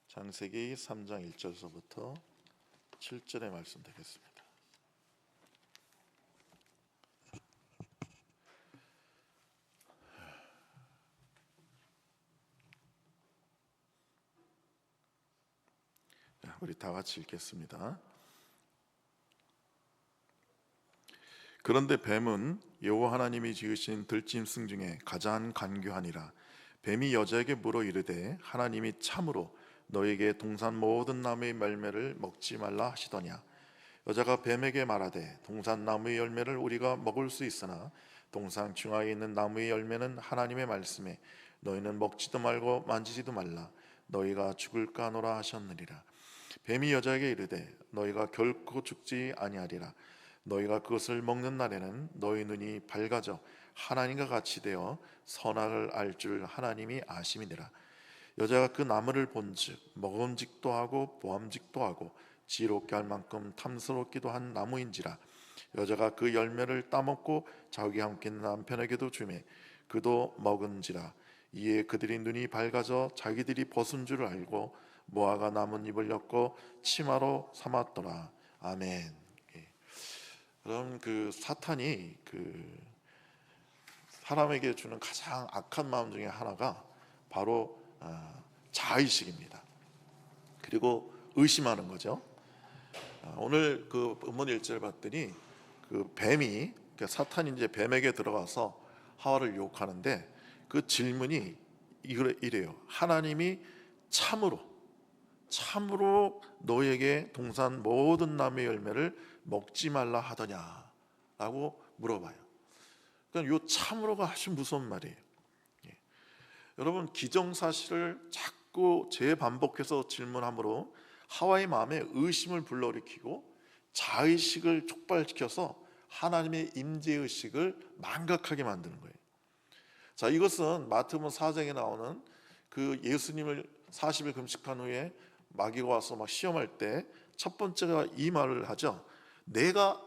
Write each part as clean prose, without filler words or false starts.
창세기 3장 1절서부터 7절의 말씀 되겠습니다. 우리 다 같이 읽겠습니다. 그런데 뱀은 여호와 하나님이 지으신 들짐승 중에 가장 간교하니라. 뱀이 여자에게 물어 이르되 하나님이 참으로 너에게 동산 모든 나무의 열매를 먹지 말라 하시더냐. 여자가 뱀에게 말하되 동산 나무의 열매를 우리가 먹을 수 있으나 동산 중앙에 있는 나무의 열매는 하나님의 말씀에 너희는 먹지도 말고 만지지도 말라 너희가 죽을까 하노라 하셨느니라. 뱀이 여자에게 이르되 너희가 결코 죽지 아니하리라. 너희가 그것을 먹는 날에는 너희 눈이 밝아져 하나님과 같이 되어 선악을 알 줄 하나님이 아심이니라. 여자가 그 나무를 본즉 먹음직도 하고 보암직도 하고 지롭게 할 만큼 탐스럽기도 한 나무인지라. 여자가 그 열매를 따먹고 자기와 함께 있는 남편에게도 주매 그도 먹은지라. 이에 그들이 눈이 밝아져 자기들이 벗은 줄을 알고 모아가 나뭇잎을 엮고 치마로 삼았더라. 아멘. 그럼 그 사탄이 사람에게 주는 가장 악한 마음 중에 하나가 바로 자의식입니다. 그리고 의심하는 거죠. 오늘 그 본문 1절 봤더니 그 뱀이 사탄이 이제 뱀에게 들어가서 하와를 유혹하는데 그 질문이 이래요. 하나님이 참으로 너에게 동산 모든 나무의 열매를 먹지 말라 하더냐라고 물어봐요. 그러니까 요 참으로가 아주 무서운 말이에요. 여러분, 기정사실을 자꾸 재반복해서 질문함으로 하와의 마음에 의심을 불러일으키고 자의식을 촉발시켜서 하나님의 임재의식을 망각하게 만드는 거예요. 자, 이것은 마태복음 4장에 나오는 그 예수님을 40일 금식한 후에 마귀가 와서 막 시험할 때 첫 번째가 이 말을 하죠. 내가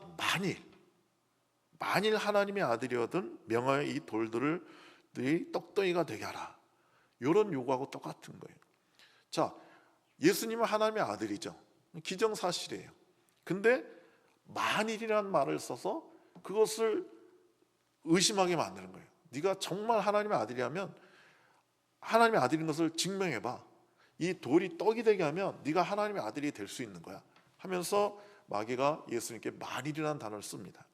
만일 하나님의 아들이거든 명하여 이 돌들을 떡덩이가 되게 하라. 이런 요구하고 똑같은 거예요. 자, 예수님은 하나님의 아들이죠. 기정사실이에요. 근데 만일이라는 말을 써서 그것을 의심하게 만드는 거예요. 네가 정말 하나님의 아들이라면 하나님의 아들인 것을 증명해봐. 이 돌이 떡이 되게 하면 네가 하나님의 아들이 될 수 있는 거야 하면서 마귀가 예수님께 만일이라는 단어를 씁니다.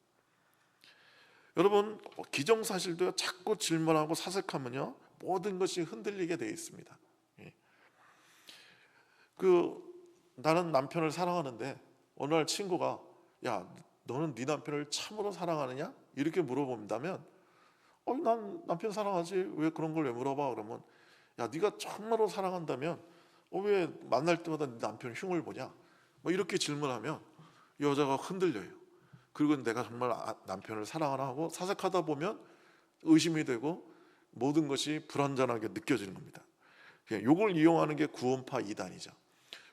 여러분, 기정사실도 자꾸 질문하고 사색하면요 모든 것이 흔들리게 되어 있습니다. 나는 남편을 사랑하는데 어느 날 친구가 야, 너는 네 남편을 참으로 사랑하느냐? 이렇게 물어본다면 난 남편 사랑하지 왜 그런 걸 왜 물어봐? 그러면 야, 네가 정말로 사랑한다면 왜 만날 때마다 네 남편 흉을 보냐? 뭐 이렇게 질문하면 여자가 흔들려요. 그리고 내가 정말 남편을 사랑하나 하고 사색하다 보면 의심이 되고 모든 것이 불완전하게 느껴지는 겁니다. 이걸 이용하는 게 구원파 이단이죠.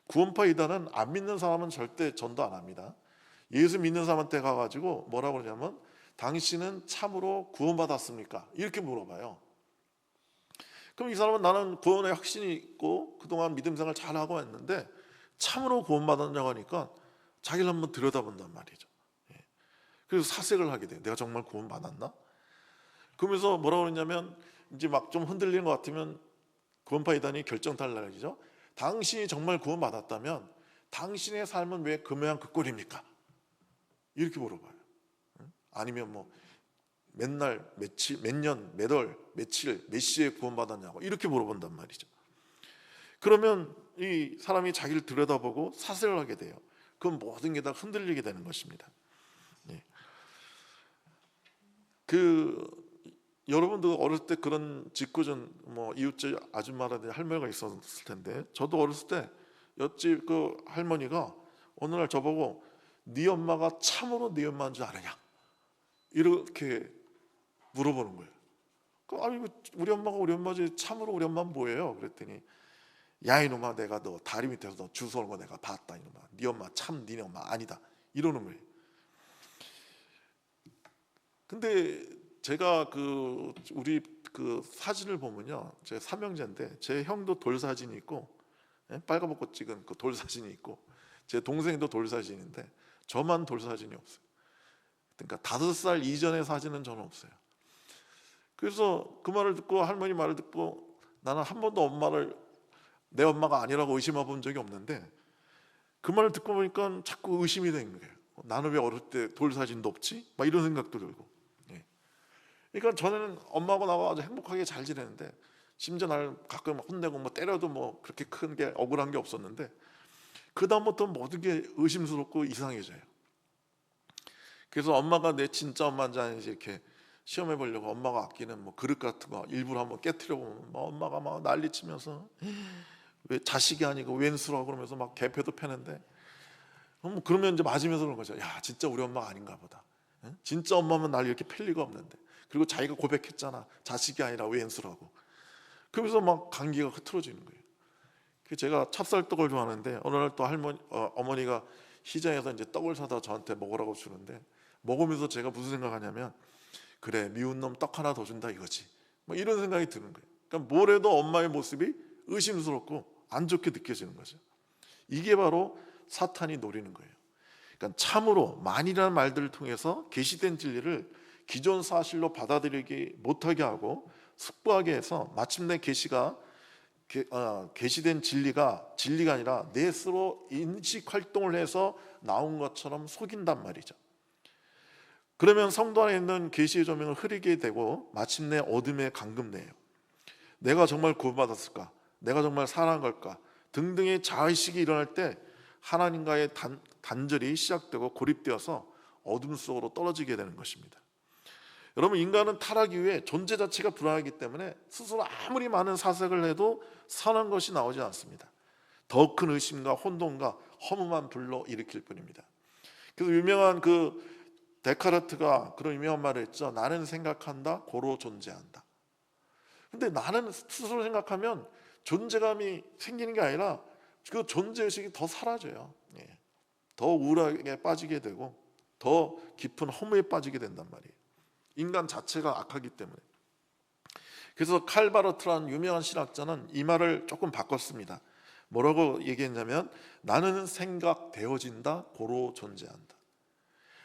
구원파 이단은 안 믿는 사람은 절대 전도 안 합니다. 예수 믿는 사람한테 가가지고 뭐라고 그러냐면 당신은 참으로 구원받았습니까? 이렇게 물어봐요. 그럼 이 사람은 나는 구원에 확신이 있고 그동안 믿음 생활 잘하고 했는데 참으로 구원받았냐고 하니까 자기를 한번 들여다본단 말이죠. 그래서 사색을 하게 돼요. 내가 정말 구원받았나? 그러면서 뭐라고 그러냐면 이제 막 좀 흔들리는 것 같으면 구원파 이단이 결정 탈락이죠. 당신이 정말 구원받았다면 당신의 삶은 왜 그 모양 그 꼴입니까? 이렇게 물어봐요. 아니면 뭐 맨날 며칠, 몇 년, 몇 월, 며칠, 몇 시에 구원받았냐고 이렇게 물어본단 말이죠. 그러면 이 사람이 자기를 들여다보고 사색을 하게 돼요. 그럼 모든 게 다 흔들리게 되는 것입니다. 여러분도 어렸을 때 그런 짓궂은 이웃집 아줌마라든지 할머니가 있었을 텐데 저도 어렸을 때 옆집 그 할머니가 어느 날 저보고 네 엄마가 참으로 네 엄마인 줄 아느냐 이렇게 물어보는 거예요. 아니 우리 엄마가 우리 엄마지 참으로 우리 엄마는 뭐예요? 그랬더니 야 이놈아 내가 너 다리 밑에서 너 주워오는 거 내가 봤다 이놈아 네 엄마 참 니네 엄마 아니다 이러는 거예요. 근데 제가 우리 사진을 보면요 제 삼형제인데 제 형도 돌 사진이 있고 예? 빨가벗고 찍은 그 돌 사진이 있고, 제 동생도 돌 사진인데 저만 돌 사진이 없어요. 그러니까 5살 이전의 사진은 저는 없어요. 그래서 그 말을 듣고, 할머니 말을 듣고, 나는 한 번도 엄마를 내 엄마가 아니라고 의심해 본 적이 없는데, 그 말을 듣고 보니까 자꾸 의심이 되는 거예요. 나는 왜 어릴 때 돌 사진도 없지? 막 이런 생각도 들고. 예. 그러니까 저는 엄마하고 나하고 아주 행복하게 잘 지내는데, 심지어 나를 가끔 혼내고 뭐 때려도 뭐 그렇게 큰 게 억울한 게 없었는데, 그 다음부터 모든 게 의심스럽고 이상해져요. 그래서 엄마가 내 진짜 엄마인지 아닌지 이렇게 시험해 보려고 엄마가 아끼는 뭐 그릇 같은 거 일부러 한번 깨트려 보면 막 엄마가 막 난리치면서 왜 자식이 아니고 웬수라고 그러면서 막 개패도 패는데, 그러면 이제 맞으면서 그런 거죠. 야, 진짜 우리 엄마가 아닌가 보다. 응? 진짜 엄마면 날 이렇게 팰 리가 없는데. 그리고 자기가 고백했잖아. 자식이 아니라 웬수라고. 그러면서 막 감기가 흐트러지는 거예요. 그래서 제가 찹쌀떡을 좋아하는데 어느 날 또 어머니가 시장에서 이제 떡을 사다 저한테 먹으라고 주는데, 먹으면서 제가 무슨 생각하냐면, 그래, 미운 놈 떡 하나 더 준다 이거지. 뭐 이런 생각이 드는 거예요. 그러니까 뭘 해도 엄마의 모습이 의심스럽고 안 좋게 느껴지는 거죠. 이게 바로 사탄이 노리는 거예요. 그러니까 참으로 만이라는 말들을 통해서 계시된 진리를 기존 사실로 받아들이기 못하게 하고 숙부하게 해서 마침내 계시된 진리가 아니라 내 스스로 인식 활동을 해서 나온 것처럼 속인단 말이죠. 그러면 성도 안에 있는 계시의 조명을 흐리게 되고 마침내 어둠에 감금돼요. 내가 정말 구원받았을까? 내가 정말 사랑한 걸까? 등등의 자의식이 일어날 때 하나님과의 단절이 시작되고 고립되어서 어둠 속으로 떨어지게 되는 것입니다. 여러분, 인간은 타락 이후에 존재 자체가 불안하기 때문에 스스로 아무리 많은 사색을 해도 선한 것이 나오지 않습니다. 더 큰 의심과 혼돈과 허무만 불러일으킬 뿐입니다. 그래서 유명한 그 데카르트가 그런 유명한 말을 했죠. 나는 생각한다, 고로 존재한다. 근데 나는 스스로 생각하면 존재감이 생기는 게 아니라 그 존재의식이 더 사라져요. 예. 더 우울하게 빠지게 되고 더 깊은 허무에 빠지게 된단 말이에요. 인간 자체가 악하기 때문에. 그래서 칼 바르트라는 유명한 신학자는 이 말을 조금 바꿨습니다. 뭐라고 얘기했냐면, 나는 생각되어진다, 고로 존재한다.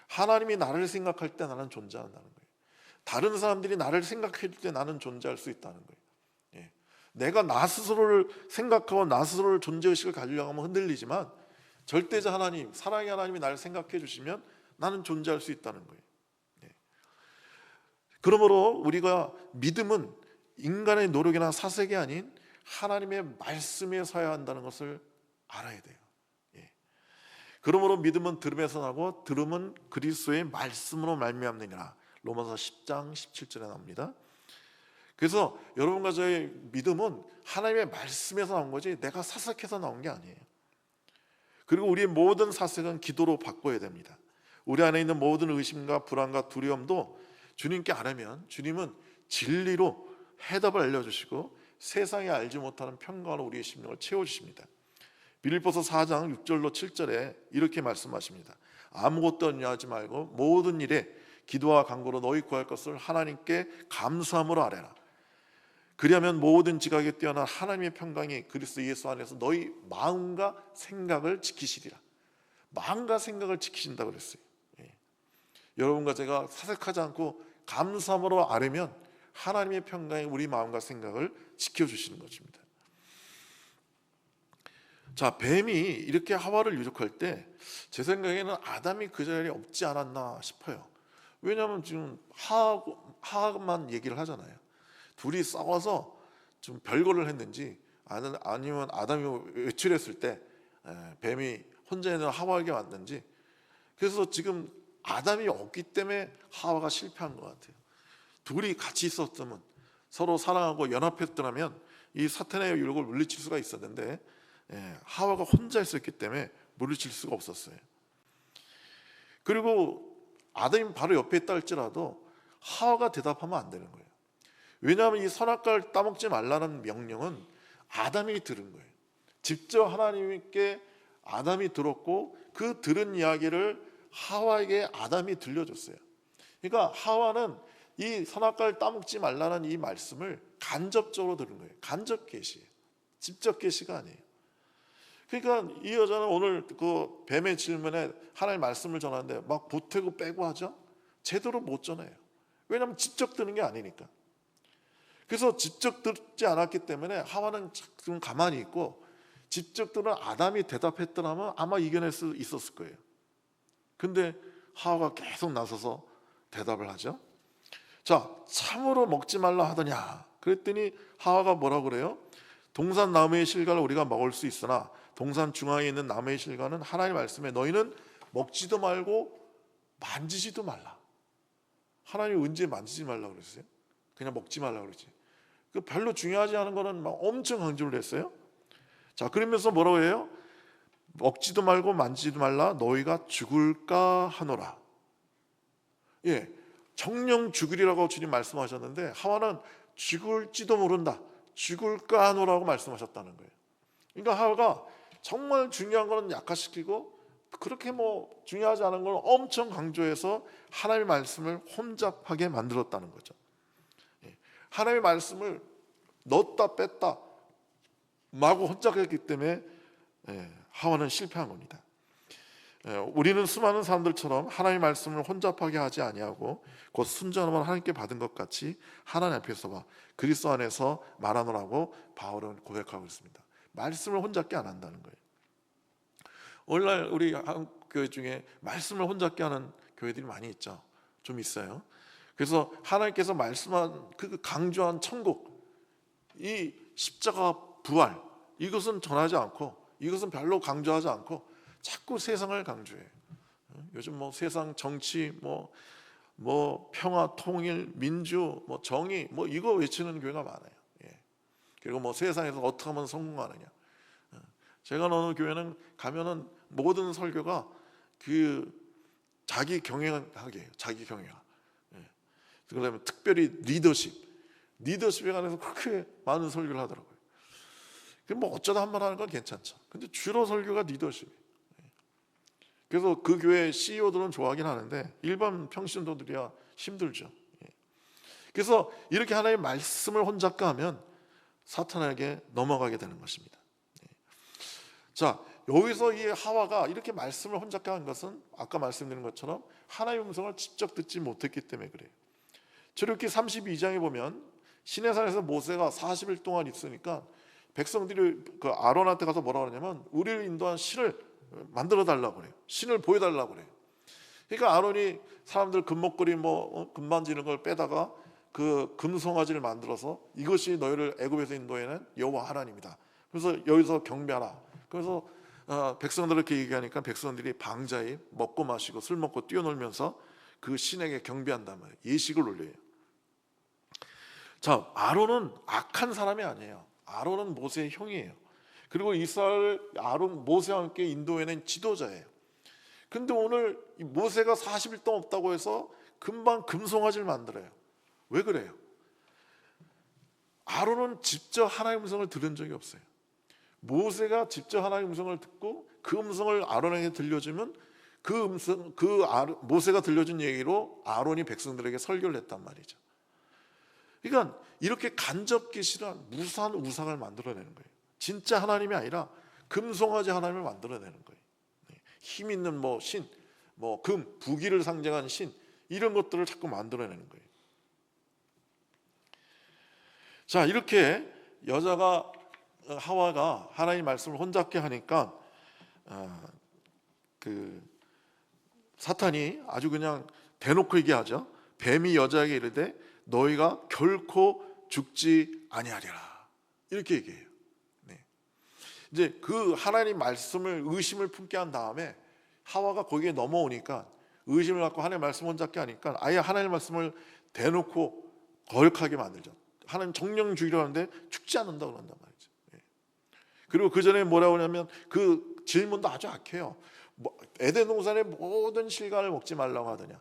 하나님이 나를 생각할 때 나는 존재한다는 거예요. 다른 사람들이 나를 생각해 줄 때 나는 존재할 수 있다는 거예요. 예. 내가 나 스스로를 생각하고 나 스스로를 존재의식을 가지려고 하면 흔들리지만, 절대자 하나님, 사랑의 하나님이 나를 생각해 주시면 나는 존재할 수 있다는 거예요. 예. 그러므로 우리가 믿음은 인간의 노력이나 사색이 아닌 하나님의 말씀에 서야 한다는 것을 알아야 돼요. 예. 그러므로 믿음은 들음에서 나고 들음은 그리스도의 말씀으로 말미암느니라. 로마서 10장 17절에 나옵니다. 그래서 여러분과 저의 믿음은 하나님의 말씀에서 나온 거지 내가 사색해서 나온 게 아니에요. 그리고 우리의 모든 사색은 기도로 바꿔야 됩니다. 우리 안에 있는 모든 의심과 불안과 두려움도 주님께 아뢰면 주님은 진리로 해답을 알려주시고 세상에 알지 못하는 평강으로 우리의 심령을 채워주십니다. 빌립보서 4장 6절로 7절에 이렇게 말씀하십니다. 아무것도 염려하지 말고 모든 일에 기도와 간구로 너희 구할 것을 하나님께 감사함으로 아뢰라. 그리하면 모든 지각에 뛰어난 하나님의 평강이 그리스도 예수 안에서 너희 마음과 생각을 지키시리라. 마음과 생각을 지키신다고 그랬어요. 예. 여러분과 제가 사색하지 않고 감사함으로 아뢰면 하나님의 평강이 우리 마음과 생각을 지켜주시는 것입니다. 자, 뱀이 이렇게 하와를 유혹할 때 제 생각에는 아담이 그 자리에 없지 않았나 싶어요. 왜냐하면 지금 하와만 얘기를 하잖아요. 둘이 싸워서 좀 별거를 했는지 아니면 아담이 외출했을 때 뱀이 혼자 있는 하와에게 왔는지, 그래서 지금 아담이 없기 때문에 하와가 실패한 것 같아요. 둘이 같이 있었으면, 서로 사랑하고 연합했더라면 이 사탄의 유혹을 물리칠 수가 있었는데 하와가 혼자 있었기 때문에 물리칠 수가 없었어요. 그리고 아담이 바로 옆에 있다 할지라도 하와가 대답하면 안 되는 거예요. 왜냐하면 이 선악과를 따먹지 말라는 명령은 아담이 들은 거예요. 직접 하나님께 아담이 들었고 그 들은 이야기를 하와에게 아담이 들려줬어요. 그러니까 하와는 이 선악과를 따먹지 말라는 이 말씀을 간접적으로 들은 거예요. 간접 계시예요. 직접 계시가 아니에요. 그러니까 이 여자는 오늘 그 뱀의 질문에 하나님의 말씀을 전하는데 막 보태고 빼고 하죠. 제대로 못 전해요. 왜냐하면 직접 드는 게 아니니까. 그래서 직접 듣지 않았기 때문에 하와는 지금 가만히 있고, 직접 들은 아담이 대답했더라면 아마 이겨낼 수 있었을 거예요. 근데 하와가 계속 나서서 대답을 하죠. 자, 참으로 먹지 말라 하더냐? 그랬더니 하와가 뭐라고 그래요? 동산 나무의 실과를 우리가 먹을 수 있으나 동산 중앙에 있는 나무의 실과는 하나님 말씀에 너희는 먹지도 말고 만지지도 말라. 하나님이 언제 만지지 말라고 그랬어요? 그냥 먹지 말라고 그러지. 그 별로 중요하지 않은 거는 막 엄청 강조를 했어요. 자, 그러면서 뭐라고 해요? 먹지도 말고 만지지도 말라 너희가 죽을까 하노라. 예, 정령 죽으리라고 주님 말씀하셨는데 하와는 죽을지도 모른다, 죽을까 하노라고 말씀하셨다는 거예요. 그러니까 하와가 정말 중요한 거는 약화시키고 그렇게 뭐 중요하지 않은 걸 엄청 강조해서 하나님의 말씀을 혼잡하게 만들었다는 거죠. 하나님의 말씀을 넣었다 뺐다 마구 혼잡했기 때문에 하와는 실패한 겁니다. 우리는 수많은 사람들처럼 하나님의 말씀을 혼잡하게 하지 아니하고 곧 순전함을 하나님께 받은 것 같이 하나님 앞에서 그리스도 안에서 말하노라고 바울은 고백하고 있습니다. 말씀을 혼잡게 안 한다는 거예요. 오늘날 우리 한국 교회 중에 말씀을 혼잡게 하는 교회들이 많이 있죠. 좀 있어요. 그래서 하나님께서 말씀한 그 강조한 천국, 이 십자가 부활, 이것은 전하지 않고, 이것은 별로 강조하지 않고 자꾸 세상을 강조해요. 요즘 뭐 세상 정치, 뭐 평화, 통일, 민주, 뭐 정의, 뭐 이거 외치는 교회가 많아요. 그리고 뭐 세상에서 어떻게 하면 성공하느냐. 제가 어느 교회는 가면은 모든 설교가 그 자기 경영하게 해요. 자기 경영. 그다음에 특별히 리더십에 관해서 그렇게 많은 설교를 하더라고요. 뭐 어쩌다 한 번 하는 건 괜찮죠. 근데 주로 설교가 리더십이에요. 그래서 그 교회 CEO들은 좋아하긴 하는데 일반 평신도들이야 힘들죠. 그래서 이렇게 하나님의 말씀을 혼잡게 하면 사탄에게 넘어가게 되는 것입니다. 자, 여기서 이 하와가 이렇게 말씀을 혼잡게 한 것은 아까 말씀드린 것처럼 하나님의 음성을 직접 듣지 못했기 때문에 그래요. 출애굽기 32장에 보면 시내산에서 모세가 40일 동안 있으니까 백성들이 그 아론한테 가서 뭐라 그러냐면 우리를 인도한 신을 만들어 달라고 그래요. 신을 보여달라고 그래요. 그러니까 아론이 사람들 금목걸이 금반지 이런 걸 빼다가 그 금송아지를 만들어서 이것이 너희를 애굽에서 인도해낸 여호와 하나님이다. 그래서 여기서 경배하라. 그래서 백성들 이렇게 얘기하니까 백성들이 방자에 먹고 마시고 술 먹고 뛰어놀면서 그 신에게 경배한단 말이에요. 예식을 올려요. 자, 아론은 악한 사람이 아니에요. 아론은 모세의 형이에요. 그리고 이스라엘 아론 모세와 함께 인도해낸 지도자예요. 근데 오늘 모세가 40일 동안 없다고 해서 금방 금송아지를 만들어요. 왜 그래요? 아론은 직접 하나님의 음성을 들은 적이 없어요. 모세가 직접 하나님의 음성을 듣고 그 음성을 아론에게 들려주면 그 음성, 모세가 들려준 얘기로 아론이 백성들에게 설교를 했단 말이죠. 그러니까 이렇게 간접 계시란 무수한 우상을 만들어내는 거예요. 진짜 하나님이 아니라 금송아지 하나님을 만들어내는 거예요. 힘 있는 신, 금, 부귀를 상징하는 신, 이런 것들을 자꾸 만들어내는 거예요. 자, 이렇게 하와가 하나님 말씀을 혼잡게 하니까 사탄이 아주 그냥 대놓고 얘기하죠. 뱀이 여자에게 이르되 너희가 결코 죽지 아니하리라, 이렇게 얘기해요. 이제 그 하나님 말씀을 의심을 품게 한 다음에 하와가 거기에 넘어오니까 의심을 갖고 하나님 말씀 혼잡게 하니까 아예 하나님 말씀을 대놓고 거역하게 만들죠. 하나님 정령 죽이려 하는데 죽지 않는다고 그런단 말이죠. 그리고 그 전에 뭐라고 하냐면 그 질문도 아주 악해요. 에덴 동산의 모든 실과를 먹지 말라고 하더냐.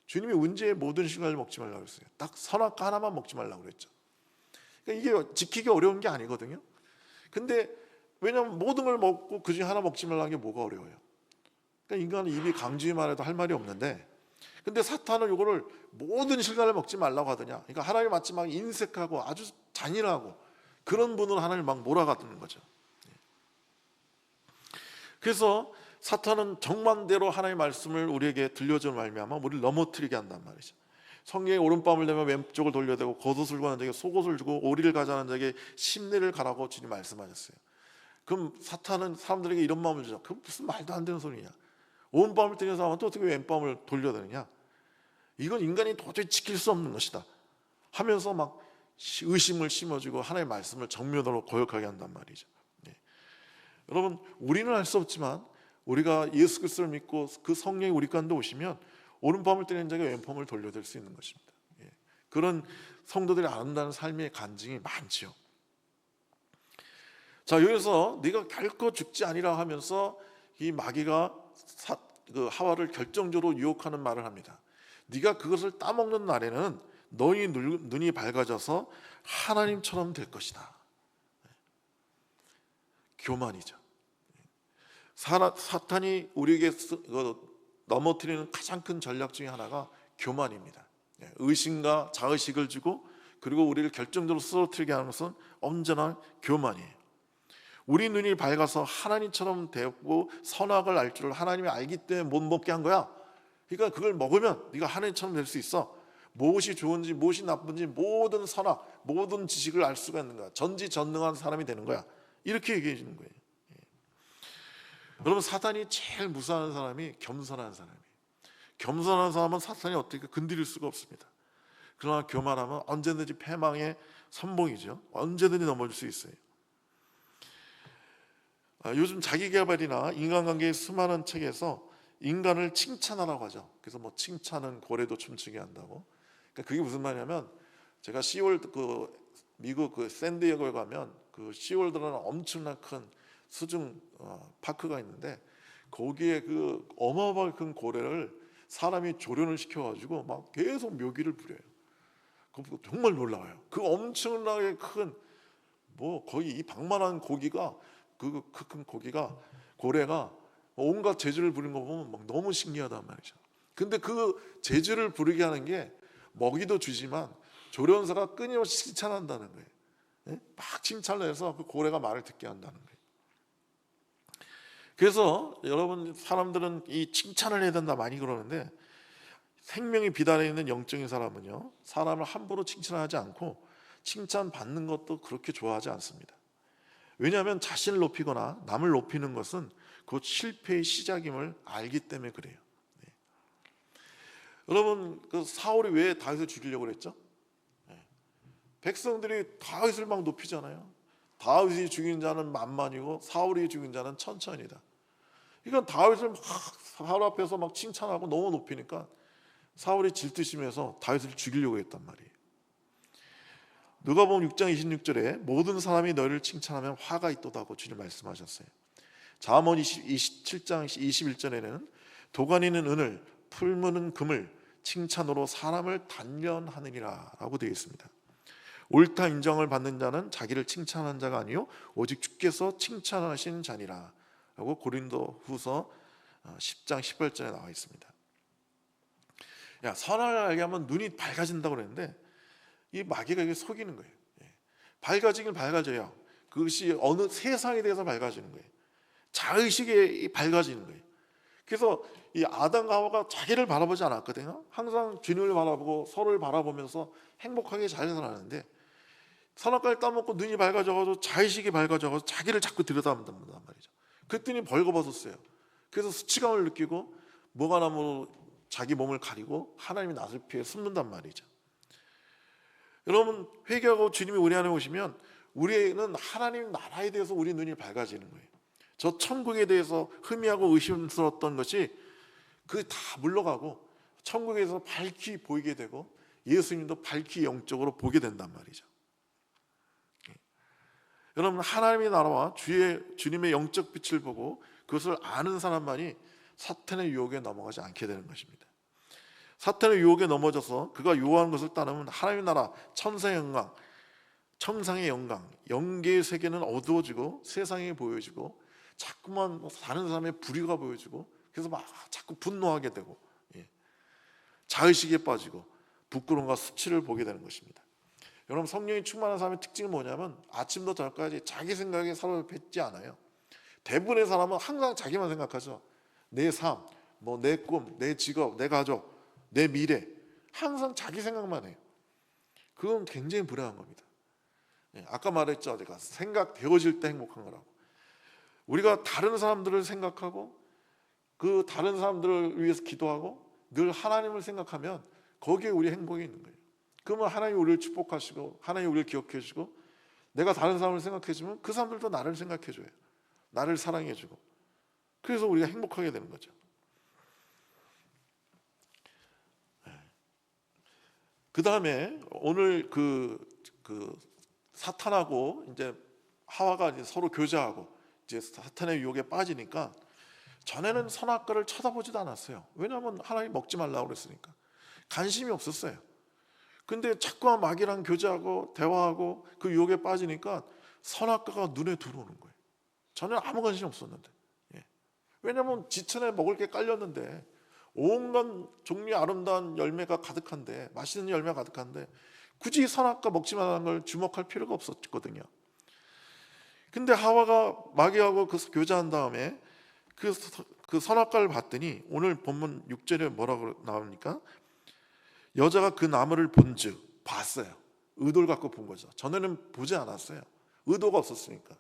주님이 언제 모든 실과를 먹지 말라고 했어요? 딱 선악과 하나만 먹지 말라고 그랬죠. 그러니까 이게 지키기 어려운 게 아니거든요. 근데 왜냐하면 모든 걸 먹고 그중에 하나 먹지 말라는 게 뭐가 어려워요? 그러니까 인간은 입이 강주기만 해도 할 말이 없는데, 근데 사탄은 이거를 모든 실과를 먹지 말라고 하더냐. 그러니까 하나님 마치 막 인색하고 아주 잔인하고 그런 분은 하나님 막 몰아가는 거죠. 그래서 사탄은 정반대로 하나님의 말씀을 우리에게 들려주는 말미암아 우리를 넘어뜨리게 한단 말이죠. 성경에 오른밤을 내면 왼쪽을 돌려대고 겉옷을 구하는 자에게 속옷을 주고 오리를 가자는 자에게 심리를 가라고 주님 말씀하셨어요. 그럼 사탄은 사람들에게 이런 마음을 주죠. 그 무슨 말도 안 되는 소리냐. 오른밤을 뜨는 사람한테 어떻게 왼밤을 돌려대느냐. 이건 인간이 도저히 지킬 수 없는 것이다 하면서 막 의심을 심어주고 하나님의 말씀을 정면으로 거역하게 한단 말이죠. 네. 여러분, 우리는 알 수 없지만 우리가 예수 그리스도를 믿고 그 성령이 우리 가운데 오시면 오른밤을 뜨는 자가 왼밤을 돌려댈 수 있는 것입니다. 예. 그런 성도들이 아름다운 삶의 간증이 많지요. 자, 여기서 네가 결코 죽지 아니라 하면서 이 마귀가 하와를 결정적으로 유혹하는 말을 합니다. 네가 그것을 따먹는 날에는 너희 눈이 밝아져서 하나님처럼 될 것이다. 교만이죠. 사탄이 우리에게 넘어뜨리는 가장 큰 전략 중에 하나가 교만입니다. 의심과 자의식을 주고 그리고 우리를 결정적으로 쓰러뜨리게 하는 것은 언제나 교만이에요. 우리 눈이 밝아서 하나님처럼 되고 선악을 알 줄을 하나님이 알기 때문에 못 먹게 한 거야. 그러니까 그걸 먹으면 네가 하나님처럼 될 수 있어. 무엇이 좋은지 무엇이 나쁜지 모든 선악, 모든 지식을 알 수가 있는 거야. 전지전능한 사람이 되는 거야. 이렇게 얘기해 주는 거예요. 여러분, 사탄이 제일 무서워하는 사람이 겸손한 사람이에요. 겸손한 사람은 사탄이 어떻게 건드릴 수가 없습니다. 그러나 교만하면 언제든지 패망의 선봉이죠. 언제든지 넘어질 수 있어요. 요즘 자기계발이나 인간관계의 수많은 책에서 인간을 칭찬하라고 하죠. 그래서 뭐 칭찬은 고래도 춤추게 한다고. 그러니까 그게 무슨 말이냐면, 제가 시월드 미국 샌디에고에 가면 그 시월드라는 엄청난 큰 수중 파크가 있는데 거기에 그 어마어마하게 큰 고래를 사람이 조련을 시켜가지고 막 계속 묘기를 부려요. 그거 정말 놀라워요. 그 엄청나게 큰 거의 이 방만한 고기가 그 큰 고기가 고래가 온갖 재주를 부리는 거 보면 막 너무 신기하단 말이죠. 근데 그 재주를 부리게 하는 게 먹이도 주지만 조련사가 끊임없이 칭찬한다는 거예요. 네? 막 칭찬을 해서 그 고래가 말을 듣게 한다는 거예요. 그래서 여러분, 사람들은 이 칭찬을 해야 된다 많이 그러는데 생명이 비단에 있는 영적인 사람은요, 사람을 함부로 칭찬하지 않고 칭찬받는 것도 그렇게 좋아하지 않습니다. 왜냐하면 자신을 높이거나 남을 높이는 것은 곧 실패의 시작임을 알기 때문에 그래요. 네. 여러분, 그 사울이 왜 다윗을 죽이려고 그랬죠? 네. 백성들이 다윗을 막 높이잖아요. 다윗이 죽인 자는 만만이고 사울이 죽인 자는 천천이다. 그러니까 다윗을 막 사울 앞에서 막 칭찬하고 너무 높이니까 사울이 질투심에서 다윗을 죽이려고 했단 말이에요. 누가복음 6장 26절에 모든 사람이 너희를 칭찬하면 화가 있도다고 주님 말씀하셨어요. 잠언 27장 21절에는 도가니는 은을, 풀무는 금을 칭찬으로 사람을 단련하느니라 라고 되어 있습니다. 옳다 인정을 받는 자는 자기를 칭찬하는 자가 아니요 오직 주께서 칭찬하신 자니라 라고 고린도후서 10장 18절에 나와 있습니다. 선악을 알게 하면 눈이 밝아진다고 그랬는데 이 마귀가 이게 속이는 거예요. 밝아지긴 밝아져요. 그것이 어느 세상에 대해서 밝아지는 거예요. 자의식에 밝아지는 거예요. 그래서 이 아담과 하와가 자기를 바라보지 않았거든요. 항상 주님을 바라보고 서로를 바라보면서 행복하게 잘 살았는데 선악과를 따먹고 눈이 밝아져가지고 자의식이 밝아져가지고 자기를 자꾸 들여다본단 말이죠. 그랬더니 벌거벗었어요. 그래서 수치감을 느끼고 뭐가 나면 자기 몸을 가리고 하나님의 낯을 피해 숨는단 말이죠. 여러분, 회개하고 주님이 우리 안에 오시면 우리는 하나님 나라에 대해서 우리 눈이 밝아지는 거예요. 저 천국에 대해서 희미하고 의심스러웠던 것이 그 다 물러가고 천국에서 밝히 보이게 되고 예수님도 밝히 영적으로 보게 된단 말이죠. 여러분, 하나님의 나라와 주님의 영적 빛을 보고 그것을 아는 사람만이 사탄의 유혹에 넘어가지 않게 되는 것입니다. 사탄의 유혹에 넘어져서 그가 요구하는 것을 따르면 하나님의 나라, 천사의 영광, 천상의 영광, 영계의 세계는 어두워지고 세상에 보여지고 자꾸만 다른 사람의 불의가 보여지고 그래서 막 자꾸 분노하게 되고 자의식에 빠지고 부끄러움과 수치를 보게 되는 것입니다. 여러분, 성령이 충만한 사람의 특징은 뭐냐면 아침부터 저녁까지 자기 생각에 사로잡히지 않아요. 대부분의 사람은 항상 자기만 생각하죠. 내 삶, 뭐 내 꿈, 내 직업, 내 가족, 내 미래, 항상 자기 생각만 해요. 그건 굉장히 불행한 겁니다. 아까 말했죠. 제가 생각되어질 때 행복한 거라고. 우리가 다른 사람들을 생각하고 그 다른 사람들을 위해서 기도하고 늘 하나님을 생각하면 거기에 우리 행복이 있는 거예요. 그러면 하나님이 우리를 축복하시고 하나님이 우리를 기억해 주시고 내가 다른 사람을 생각해 주면 그 사람들도 나를 생각해 줘요. 나를 사랑해 주고. 그래서 우리가 행복하게 되는 거죠. 그 다음에 오늘 그 사탄하고 이제 하와가 이제 서로 교제하고 이제 사탄의 유혹에 빠지니까 전에는 선악과를 쳐다보지도 않았어요. 왜냐하면 하나님 먹지 말라고 그랬으니까 관심이 없었어요. 근데 자꾸만 마귀랑 교제하고 대화하고 그 유혹에 빠지니까 선악과가 눈에 들어오는 거예요. 전에는 아무 관심 없었는데. 왜냐하면 지천에 먹을 게 깔렸는데 온갖 종류의 아름다운 열매가 가득한데 맛있는 열매가 가득한데 굳이 선악과 먹지 말라는 걸 주목할 필요가 없었거든요. 근데 하와가 마귀하고 그 교제한 다음에 그 선악과를 봤더니 오늘 본문 6절에 뭐라고 나옵니까? 여자가 그 나무를 본즉 봤어요. 의도를 갖고 본 거죠. 전에는 보지 않았어요. 의도가 없었으니까.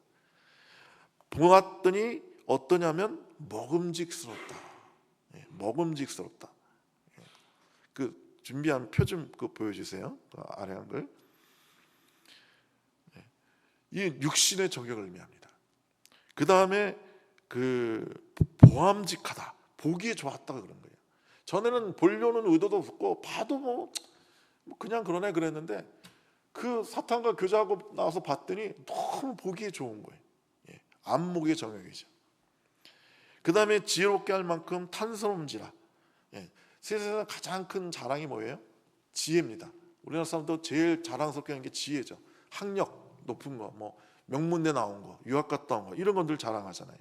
보았더니 어떠냐면 먹음직스럽다. 먹음직스럽다. 그 준비한 표 좀 보여주세요. 그 아래 한글. 이 육신의 정욕을 의미합니다. 그 다음에 그 보암직하다. 보기에 좋았다 그런 거예요. 전에는 보려는 의도도 없고 봐도 뭐 그냥 그러네 그랬는데 그 사탄과 교제하고 나와서 봤더니 너무 보기에 좋은 거예요. 안목의 정욕이죠. 그 다음에 지혜롭게 할 만큼 탄스러움지라. 세상에서 가장 큰 자랑이 뭐예요? 지혜입니다. 우리나라 사람도 제일 자랑스럽게 하는 게 지혜죠. 학력 높은 거, 뭐 명문대 나온 거, 유학 갔다 온 거 이런 건들 자랑하잖아요.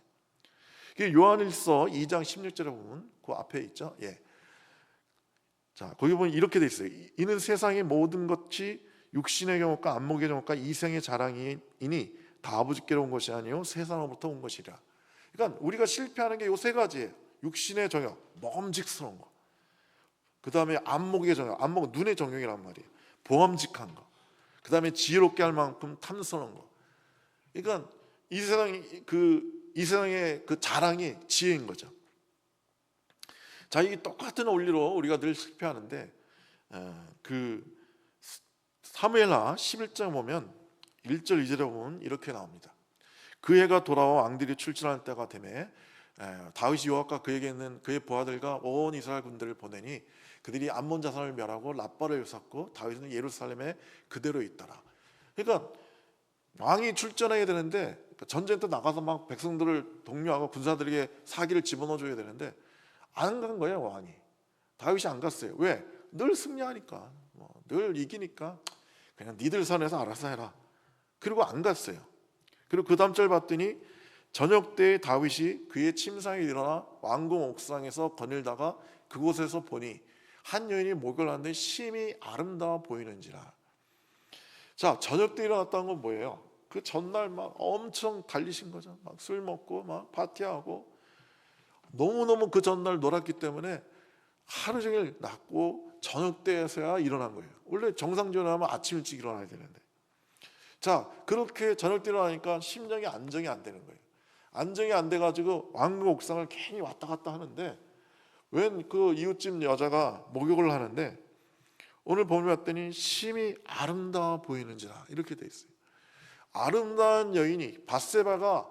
요한일서 2장 16절에 보면 그 앞에 있죠. 자, 거기 보면 이렇게 돼 있어요. 이는 세상의 모든 것이 육신의 경험과 안목의 경험과 이생의 자랑이니 다 아버지께로 온 것이 아니요 세상으로부터 온 것이라. 그러니까 우리가 실패하는 게 요 세 가지예요. 육신의 정욕, 먹음직스러운 거. 그 다음에 안목의 정욕, 안목은 눈의 정욕이란 말이에요. 보암직한 거. 그 다음에 지혜롭게 할 만큼 탐스러운 거. 그러니까 이 세상의 그 자랑이 지혜인 거죠. 자, 이 똑같은 원리로 우리가 늘 실패하는데 그 사무엘하 11장 보면 1절 2절에 보면 이렇게 나옵니다. 그 해가 돌아와 왕들이 출전할 때가 되매 다윗이 요압과 그에게 있는 그의 부하들과 온 이스라엘 군대를 보내니 그들이 암몬 자손을 멸하고 라빠를 샀고 다윗은 예루살렘에 그대로 있더라. 그러니까 왕이 출전해야 되는데 전쟁터 나가서 막 백성들을 독려하고 군사들에게 사기를 집어넣어줘야 되는데 안 간 거예요. 왕이. 다윗이 안 갔어요. 왜? 늘 승리하니까, 늘 이기니까 그냥 니들 선에서 알아서 해라. 그리고 안 갔어요. 그리고 그 다음 절 봤더니 저녁 때에 다윗이 그의 침상에 일어나 왕궁 옥상에서 거닐다가 그곳에서 보니 한 여인이 목욕을 하는데 심히 아름다워 보이는지라. 자, 저녁 때 일어났다는 건 뭐예요? 그 전날 막 엄청 달리신 거죠. 막 술 먹고 막 파티하고 너무너무 그 전날 놀았기 때문에 하루 종일 났고 저녁 때에서야 일어난 거예요. 원래 정상적으로 하면 아침 일찍 일어나야 되는데. 자, 그렇게 저녁 때 일어나니까 심정이 안정이 안 되는 거예요. 안정이 안 돼가지고 왕궁 옥상을 괜히 왔다 갔다 하는데 웬 그 이웃집 여자가 목욕을 하는데 오늘 보면 봤더니 심히 아름다워 보이는지라 이렇게 돼 있어요. 아름다운 여인이 밧세바가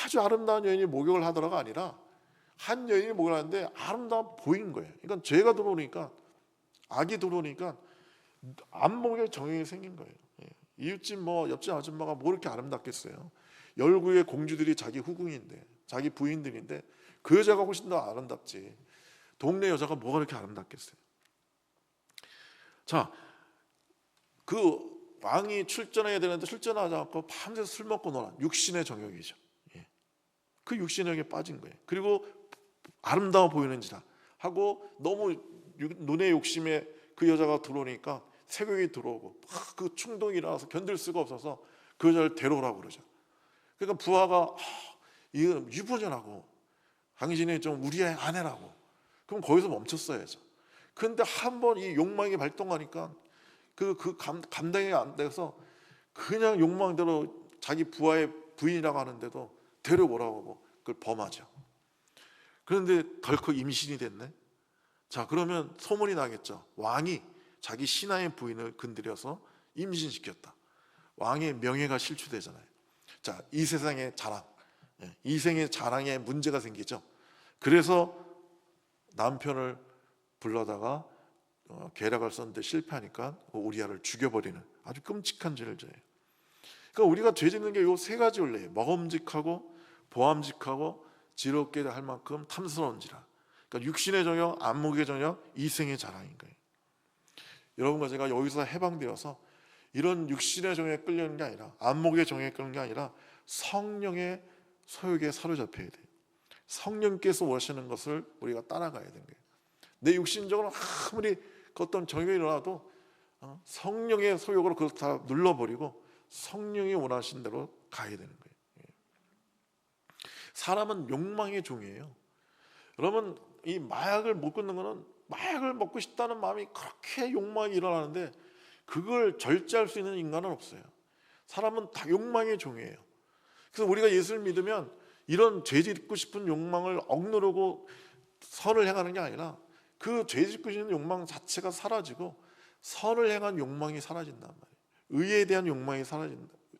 아주 아름다운 여인이 목욕을 하더라가 아니라 한 여인이 목욕을 하는데 아름다워 보이는 거예요. 그러니까 죄가 들어오니까 악이 들어오니까 안목에 정욕이 생긴 거예요. 이웃집 옆집 아줌마가 뭐 이렇게 아름답겠어요. 열구의 공주들이 자기 후궁인데 자기 부인들인데 그 여자가 훨씬 더 아름답지. 동네 여자가 뭐가 그렇게 아름답겠어요. 자, 그 왕이 출전해야 되는데 출전하지 않고 밤새서 술 먹고 놀아. 육신의 정욕이죠. 그 육신의 정욕에 빠진 거예요. 그리고 아름다워 보이는지라 하고 너무 눈의 욕심에 그 여자가 들어오니까 색욕이 들어오고 그 충동이 일어나서 견딜 수가 없어서 그 여자를 데려오라고 그러죠. 그러니까 부하가 이거 유부녀라고, 당신이 좀 우리의 아내라고. 그럼 거기서 멈췄어야죠. 그런데 한 번 이 욕망이 발동하니까 감당이 안 돼서 그냥 욕망대로 자기 부하의 부인이라고 하는데도 데려오라고 하고 그걸 범하죠. 그런데 덜컥 임신이 됐네. 자, 그러면 소문이 나겠죠. 왕이 자기 신하의 부인을 건드려서 임신시켰다. 왕의 명예가 실추되잖아요. 자, 이 세상의 자랑, 이 생의 자랑에 문제가 생기죠. 그래서 남편을 불러다가 계략을 썼는데 실패하니까 우리아를 죽여버리는 아주 끔찍한 죄를 져요. 그러니까 우리가 죄 짓는 게 요 세 가지 원리예요. 먹음직하고 보암직하고 지럽게 할 만큼 탐스러운지라. 그러니까 육신의 정욕, 안목의 정욕, 이생의 자랑인 거예요. 여러분과 제가 여기서 해방되어서 이런 육신의 정욕에 끌려는 게 아니라, 안목의 정욕에 끌리는 게 아니라 성령의 소욕에 사로잡혀야 돼요. 성령께서 원하시는 것을 우리가 따라가야 되는 거예요. 내 육신적으로 아무리 어떤 정욕이 일어나도 성령의 소욕으로 그걸 다 눌러버리고 성령이 원하신 대로 가야 되는 거예요. 사람은 욕망의 종이에요. 여러분, 이 마약을 못 끊는 거는, 마약을 먹고 싶다는 마음이 그렇게 욕망이 일어나는데 그걸 절제할 수 있는 인간은 없어요. 사람은 다 욕망의 종이에요. 그래서 우리가 예수를 믿으면 이런 죄 짓고 싶은 욕망을 억누르고 선을 행하는 게 아니라 그 죄 짓고 싶은 욕망 자체가 사라지고 선을 행한 욕망이 사라진단 말이에요. 의에 대한 욕망이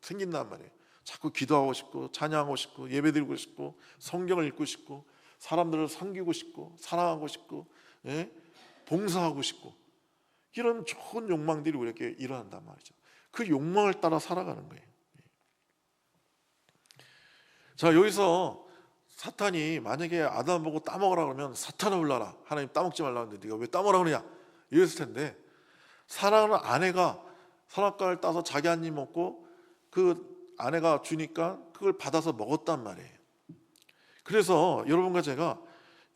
생긴단 말이에요. 자꾸 기도하고 싶고 찬양하고 싶고 예배드리고 싶고 성경을 읽고 싶고 사람들을 섬기고 싶고 사랑하고 싶고, 봉사하고 싶고, 이런 좋은 욕망들이 우리에게 일어난단 말이죠. 그 욕망을 따라 살아가는 거예요. 자, 여기서 사탄이 만약에 아담 보고 따먹으라 그러면 사탄을 불러라, 하나님 따먹지 말라 하는데 네가 왜 따먹으라 그러냐 이랬을 텐데, 사랑하는 아내가 선악과를 따서 자기 한 입 먹고 그 아내가 주니까 그걸 받아서 먹었단 말이에요. 그래서 여러분과 제가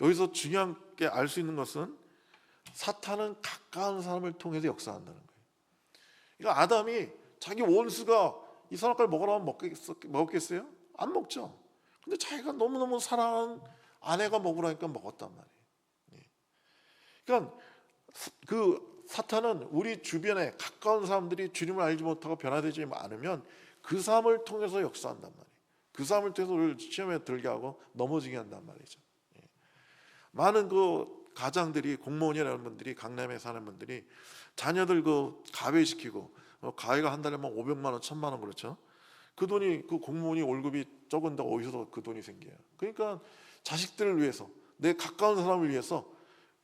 여기서 중요한 게 알 수 있는 것은 사탄은 가까운 사람을 통해서 역사한다는 거예요. 그러니까 아담이 자기 원수가 이 선악과를 먹으라면 먹었겠어요? 안 먹죠. 근데 자기가 너무너무 사랑하는 아내가 먹으라니까 먹었단 말이에요. 그러니까 그 사탄은 우리 주변에 가까운 사람들이 주님을 알지 못하고 변화되지 않으면 그 사람을 통해서 역사한단 말이에요. 그 사람을 통해서 우리를 시험에 들게 하고 넘어지게 한단 말이죠. 많은 그 가장들이, 공무원이라는 분들이, 강남에 사는 분들이 자녀들 그 가외시키고, 가외가 한 달에 뭐 500만 원, 1000만 원 그렇죠. 그 돈이, 그 공무원이 월급이 적은데 어디서 그 돈이 생겨요? 그러니까 자식들을 위해서, 내 가까운 사람을 위해서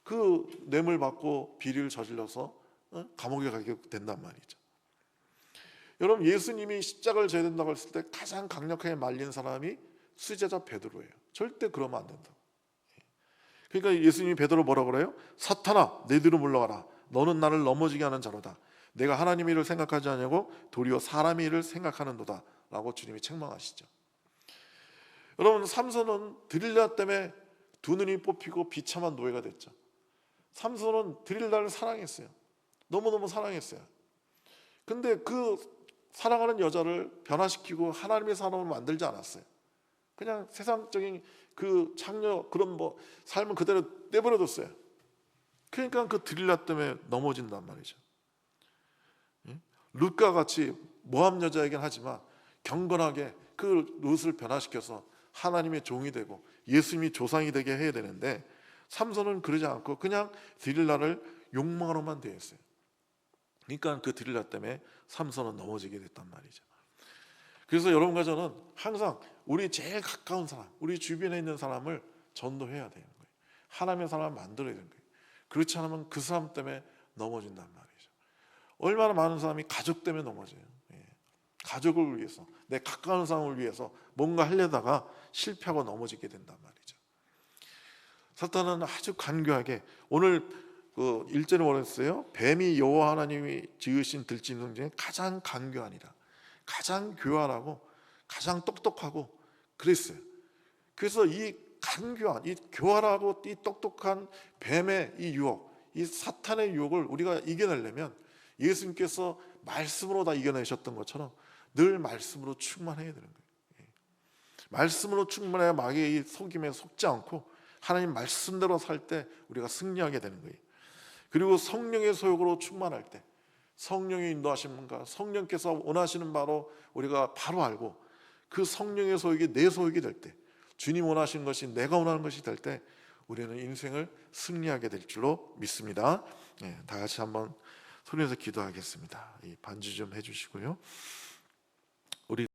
그 뇌물 받고 비리를 저질러서 감옥에 가게 된단 말이죠. 여러분, 예수님이 십자가를 져야 된다고 했을 때 가장 강력하게 말린 사람이 수제자 베드로예요. 절대 그러면 안 된다. 그러니까 예수님이 베드로 뭐라고 그래요? 사탄아, 내 뒤로 물러가라. 너는 나를 넘어지게 하는 자로다. 내가 하나님의 일을 생각하지 않냐고 도리어 사람의 일을 생각하는도다 라고 주님이 책망하시죠. 여러분, 삼손은 드릴라 때문에 두 눈이 뽑히고 비참한 노예가 됐죠. 삼손은 드릴라를 사랑했어요. 너무너무 사랑했어요. 근데 그 사랑하는 여자를 변화시키고 하나님의 사람을 만들지 않았어요. 그냥 세상적인 그 창녀, 그런 뭐 삶은 그대로 내버려뒀어요. 그러니까 그 드릴라 때문에 넘어진단 말이죠. 룻과 같이 모함 여자이긴 하지만 경건하게 그 룻을 변화시켜서 하나님의 종이 되고 예수님이 조상이 되게 해야 되는데, 삼손은 그러지 않고 그냥 드릴라를 욕망으로만 대했어요. 그러니까 그 드릴라 때문에 삼손은 넘어지게 됐단 말이죠. 그래서 여러분과 저는 항상 우리 제일 가까운 사람, 우리 주변에 있는 사람을 전도해야 되는 거예요. 하나님의 사람을 만들어야 되는 거예요. 그렇지 않으면 그 사람 때문에 넘어진단 말이죠. 얼마나 많은 사람이 가족 때문에 넘어져요. 가족을 위해서, 내 가까운 사람을 위해서 뭔가 하려다가 실패하고 넘어지게 된단 말이죠. 사탄은 아주 간교하게, 오늘 그 1절에 뭐랬어요? 뱀이 여호와 하나님이 지으신 들짐승 중에 가장 간교하니라. 가장 교활하고 가장 똑똑하고 그랬어요. 그래서 이 간교한, 이 교활하고 이 똑똑한 뱀의 이 유혹, 이 사탄의 유혹을 우리가 이겨내려면 예수님께서 말씀으로 다 이겨내셨던 것처럼 늘 말씀으로 충만해야 되는 거예요. 말씀으로 충만해야 마귀의 이 속임에 속지 않고 하나님 말씀대로 살 때 우리가 승리하게 되는 거예요. 그리고 성령의 소욕으로 충만할 때 성령의 인도하심과 성령께서 원하시는 바로 우리가 바로 알고 그 성령의 소욕이 내 소욕이 될 때, 주님 원하시는 것이 내가 원하는 것이 될 때 우리는 인생을 승리하게 될 줄로 믿습니다. 다 같이 한번 소리내서 기도하겠습니다. 이 반주 좀 해주시고요. 우리